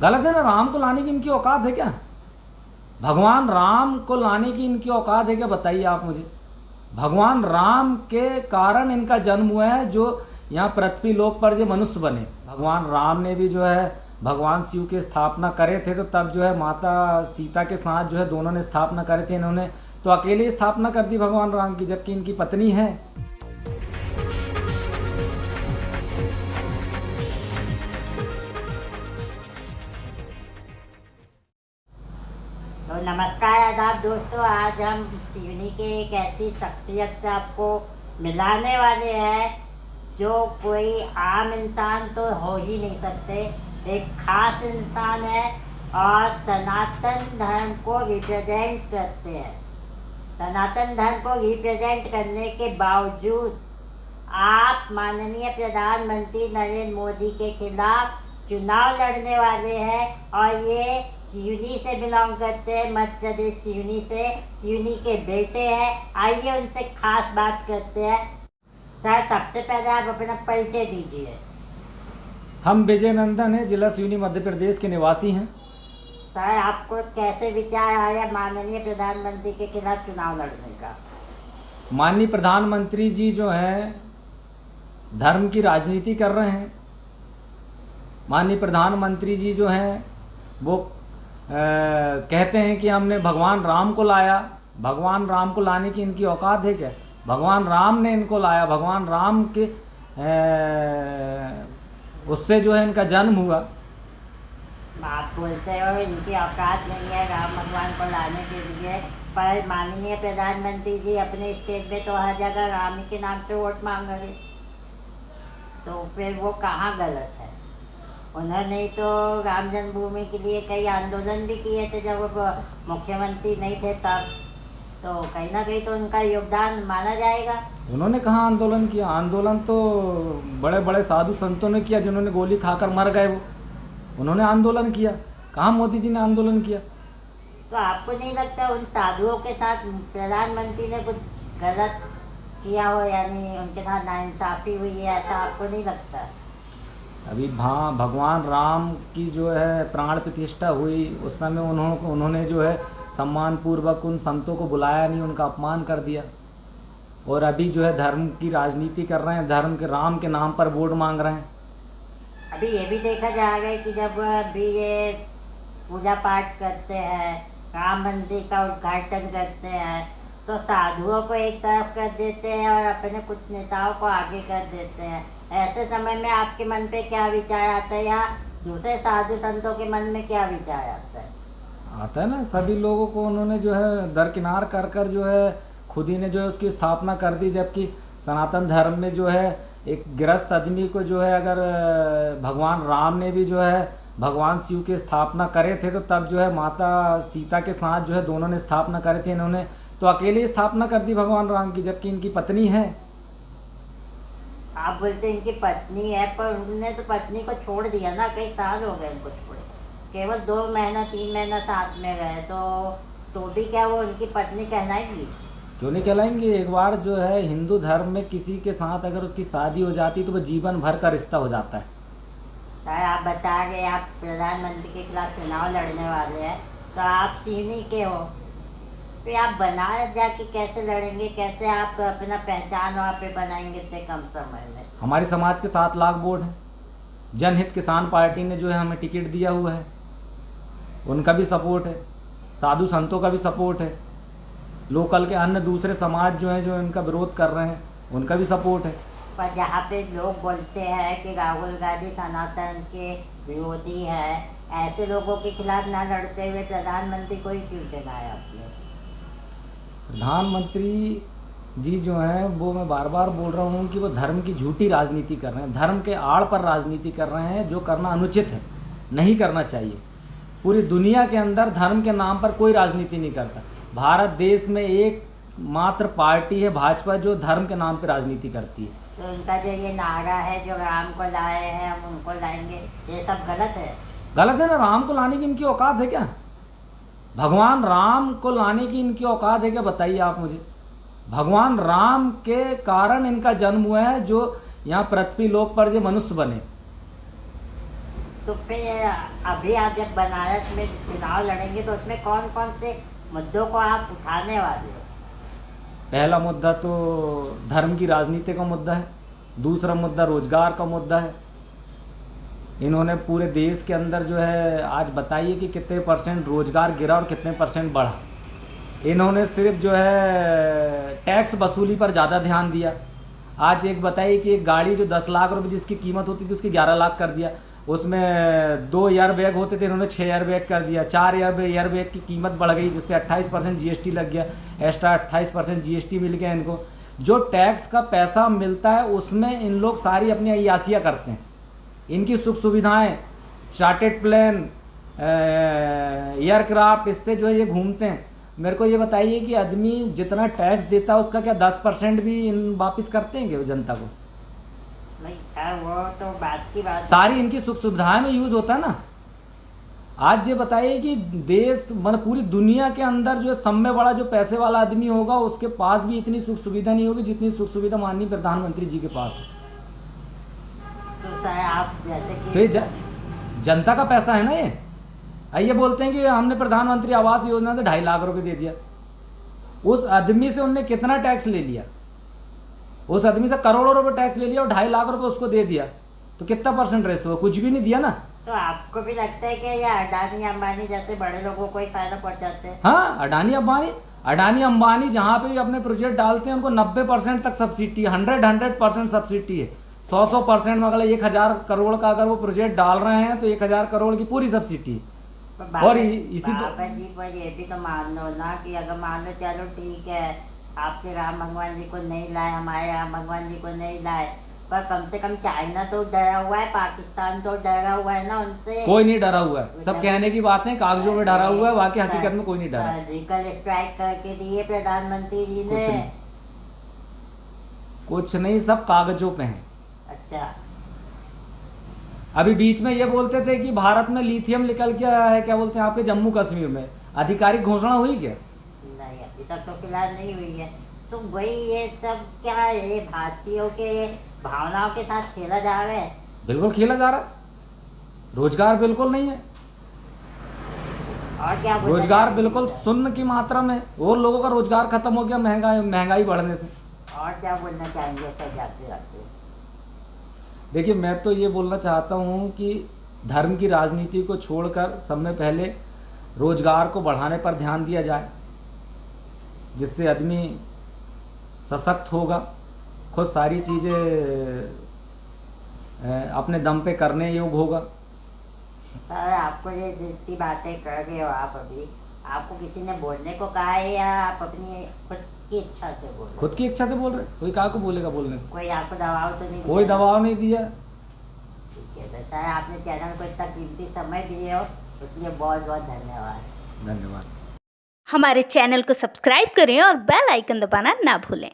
गलत है ना। राम को लाने की इनकी औकात है क्या? भगवान राम को लाने की इनकी औकात है क्या? बताइए आप मुझे। भगवान राम के कारण इनका जन्म हुआ है, जो यहाँ पृथ्वी लोक पर जो मनुष्य बने। भगवान राम ने भी जो है भगवान शिव की स्थापना करे थे, तो तब जो है माता सीता के साथ जो है दोनों ने स्थापना करे थे। इन्होंने तो अकेले ही स्थापना कर दी भगवान राम की, जबकि इनकी पत्नी है। तो नमस्कार आदाब दोस्तों, आज हम शिवनी के एक ऐसी शख्सियत से आपको मिलाने वाले हैं जो कोई आम इंसान तो हो ही नहीं सकते। एक खास इंसान है और सनातन धर्म को रिप्रेजेंट करते हैं। सनातन धर्म को रिप्रेजेंट करने के बावजूद आप माननीय प्रधानमंत्री नरेंद्र मोदी के खिलाफ चुनाव लड़ने वाले हैं और ये सिवनी से बिलोंग करते हैं, मध्य प्रदेश सिवनी से। सिवनी के बेटे हैं। आइए उनसे खास बात करते हैं। सर, सबसे पहले आप अपना परिचय दीजिए। हम विजय नंदन हैं, जिला सिवनी मध्य प्रदेश के निवासी हैं। सर, आपको कैसे विचार आया माननीय प्रधानमंत्री के खिलाफ चुनाव लड़ने का? माननीय प्रधानमंत्री जी जो हैं धर्म की राजनीति कर रहे हैं। माननीय प्रधानमंत्री जी जो हैं वो कहते हैं कि हमने भगवान राम को लाया। भगवान राम को लाने की इनकी औकात है क्या? भगवान राम ने इनको लाया। भगवान राम के उससे जो है इनका जन्म हुआ। आप बोलते हो इनकी औकात नहीं है राम भगवान को लाने के लिए, पर माननीय प्रधानमंत्री जी अपने स्टेट में तो हर जगह राम ही के नाम से वोट मांग रहे, तो फिर वो कहाँ गलत है? उन्होंने तो राम जन्मभूमि के लिए कई आंदोलन भी किए थे जब वो मुख्यमंत्री नहीं थे तब, तो कहीं ना कहीं तो उनका योगदान माना जाएगा। उन्होंने कहाँ आंदोलन किया? आंदोलन तो बड़े बड़े साधु संतों ने किया, जिन्होंने गोली खाकर मर गए वो, उन्होंने आंदोलन किया। कहाँ मोदी जी ने आंदोलन किया? तो आपको नहीं लगता उन साधुओं के साथ प्रधानमंत्री ने कुछ गलत किया हो, यानी उनके साथ नाइंसाफ़ी हुई है, ऐसा आपको नहीं लगता? अभी भगवान राम की जो है प्राण प्रतिष्ठा हुई, उस समय उन्होंने जो है सम्मान पूर्वक उन संतों को बुलाया नहीं, उनका अपमान कर दिया। और अभी जो है धर्म की राजनीति कर रहे हैं, धर्म के राम के नाम पर वोट मांग रहे हैं। अभी ये भी देखा जाएगा कि जब भी ये पूजा पाठ करते हैं, राम मंदिर का उद्घाटन करते हैं, तो साधुओं को एक तरफ कर देते हैं और अपने कुछ नेताओं को आगे कर देते हैं। ऐसे समय में आपके मन पे क्या विचार आता है, या दूसरे साधु संतों के मन में क्या विचार आता है ना, सभी लोगों को उन्होंने जो है दरकिनार कर कर जो है खुद ही ने जो है उसकी स्थापना कर दी। जबकि सनातन धर्म में जो है एक गृहस्थ आदमी को जो है अगर भगवान राम ने भी जो है भगवान शिव की स्थापना करे थे, तो तब जो है माता सीता के साथ जो है दोनों ने स्थापना करे थे। इन्होंने तो अकेले ही स्थापना कर दी भगवान राम की, जबकि इनकी पत्नी है। आप बोलते हैं इनकी पत्नी है, पर उन्होंने तो पत्नी को छोड़ दिया ना, कई साल हो गए उनको छोड़े, केवल 2 महीना 3 महीना साथ में रहे, तो भी क्या वो उनकी पत्नी कहलाएंगी? क्यों नहीं कहलाएंगी? एक बार जो है हिंदू धर्म में किसी के साथ अगर उसकी शादी हो जाती तो वो जीवन भर का रिश्ता हो जाता है। सर, आप बता रहे आप प्रधानमंत्री के खिलाफ चुनाव लड़ने वाले हैं, तो आप सिवनी के हो, फिर आप बनारस जाके कैसे लड़ेंगे? कैसे आप अपना पहचान वहाँ पे बनाएंगे इतने कम समय में? हमारे समाज के 7 लाख वोट हैं। जनहित किसान पार्टी ने जो है हमें टिकट दिया हुआ है, उनका भी सपोर्ट है। साधु संतों का भी सपोर्ट है। लोकल के अन्य दूसरे समाज जो हैं जो इनका विरोध कर रहे हैं, उनका भी सपोर्ट है। पर जहाँ पे लोग बोलते हैं कि राहुल गांधी सनातन के विरोधी है, ऐसे लोगों के खिलाफ ना लड़ते हुए प्रधानमंत्री को ही क्यों चुनाया आपने? प्रधानमंत्री जी जो हैं वो, मैं बार बार बोल रहा हूँ कि वो धर्म की झूठी राजनीति कर रहे हैं, धर्म के आड़ पर राजनीति कर रहे हैं, जो करना अनुचित है, नहीं करना चाहिए। पूरी दुनिया के अंदर धर्म के नाम पर कोई राजनीति नहीं करता। भारत देश में एक मात्र पार्टी है भाजपा, जो धर्म के नाम पर राजनीति करती है। तो उनका जो ये नारा है जो राम को लाए हैं हम उनको लाएंगे, ये सब गलत है? गलत है ना। राम को लाने की इनकी औकात है क्या? भगवान राम को लाने की इनकी औकात है क्या? बताइए आप मुझे। भगवान राम के कारण इनका जन्म हुआ है, जो यहाँ पृथ्वी लोक पर जो मनुष्य बने। तो फिर अभी आप जब बनारस में चुनाव लड़ेंगे तो उसमें कौन कौन से मुद्दों को आप उठाने वाले हो? पहला मुद्दा तो धर्म की राजनीति का मुद्दा है, दूसरा मुद्दा रोजगार का मुद्दा है। इन्होंने पूरे देश के अंदर जो है आज बताइए कि कितने परसेंट रोजगार गिरा और कितने परसेंट बढ़ा। इन्होंने सिर्फ जो है टैक्स वसूली पर ज़्यादा ध्यान दिया। आज एक बताइए कि एक गाड़ी जो 10 लाख रुपए जिसकी कीमत होती थी उसकी 11 लाख कर दिया। उसमें 2 एयर बैग होते थे, इन्होंने 6 एयर बैग कर दिया। 4 एयर बैग की कीमत बढ़ गई जिससे 28% जीएसटी लग गया, एक्स्ट्रा 28% जीएसटी मिल गया इनको। जो टैक्स का पैसा मिलता है उसमें इन लोग सारी अपनी अय्यासियाँ करते हैं। इनकी सुख सुविधाएं, चार्टेड प्लेन, एयरक्राफ्ट, इससे जो है ये घूमते हैं। मेरे को ये बताइए कि आदमी जितना टैक्स देता है उसका क्या 10% भी इन वापस करते हैं क्या जनता को? नहीं यार, वो तो बात की बात। सारी इनकी सुख सुविधाएं में यूज होता है ना। आज ये बताइए कि देश मतलब पूरी दुनिया के अंदर जो सब में बड़ा जो पैसे वाला आदमी होगा उसके पास भी इतनी सुख सुविधा नहीं होगी जितनी सुख सुविधा माननीय प्रधानमंत्री जी के पास है। तो सर आप जैसे कि तो ये जनता का पैसा है ना ये। आइए बोलते हैं कि हमने प्रधानमंत्री आवास योजना से 2.5 लाख रुपए दे दिया। उस आदमी से उनने कितना टैक्स ले लिया? उस आदमी से करोड़ों रुपए टैक्स ले लिया और 2.5 लाख रुपए उसको दे दिया, तो कितना परसेंट रेशो? कुछ भी नहीं दिया ना। तो आपको भी लगता है कि ये अडानी अंबानी जैसे बड़े लोगों को ही फायदा पहुंचाते हैं? हाँ, अडानी अंबानी जहाँ पे भी अपने प्रोजेक्ट डालते हैं उनको 90% तक सब्सिडी, 100% सब्सिडी है। 100% में अगर 1000 करोड़ का अगर वो प्रोजेक्ट डाल रहे हैं तो 1000 करोड़ की पूरी सब्सिडी है। और इसी बाबा जी पर ये भी तो मान लो ना कि अगर मान लो चलो ठीक है आपके राम भगवान जी को नहीं लाए, हमारे राम भगवान जी को नहीं लाए, पर कम से कम चाइना तो डरा हुआ है, पाकिस्तान तो डरा हुआ है ना उनसे। कोई नहीं डरा हुआ है, सब कहने की बात है, कागजों में डरा हुआ है, बाकी हकीकत में कोई नहीं डरा। सर्जिकल स्ट्राइक करके दिए प्रधानमंत्री जी ने। कुछ नहीं, सब कागजों पे है। अच्छा, अभी बीच में ये बोलते थे कि भारत में लिथियम निकल के आया है, क्या बोलते हैं आपके जम्मू कश्मीर में, आधिकारिक घोषणा हुई क्या? नहीं अभी तक तो फिलहाल नहीं हुई है। तो वही ये सब क्या है, ये भारतीयों के भावनाओं के साथ खेला जा रहा है। बिल्कुल खेला जा रहा है। रोजगार बिल्कुल नहीं है, और क्या रोजगार बिल्कुल शून्य की मात्रा में, और लोगों का रोजगार खत्म हो गया महंगाई बढ़ने से। और क्या बोलना चाहेंगे सर जाते जाते? देखिए, मैं तो ये बोलना चाहता हूँ कि धर्म की राजनीति को छोड़कर सब में पहले रोजगार को बढ़ाने पर ध्यान दिया जाए, जिससे आदमी सशक्त होगा, खुद सारी चीज़ें अपने दम पे करने योग्य होगा। सर आपको ये जितनी बातें कर रहे हो आप अभी, आपको किसी ने बोलने को कहा है या आप अपनी खुद की इच्छा से बोल रहे? खुद की इच्छा से बोल रहे, कोई कहा को बोलेगा बोलने? कोई आपको दबाव तो नहीं? कोई दबाव नहीं दिया। ठीक है तो सर, आपने चैनल को इतना कीमती समय दिए हो उसलिए बहुत बहुत धन्यवाद। धन्यवाद। हमारे चैनल को सब्सक्राइब करें और बेल आइकन दबाना ना भूलें।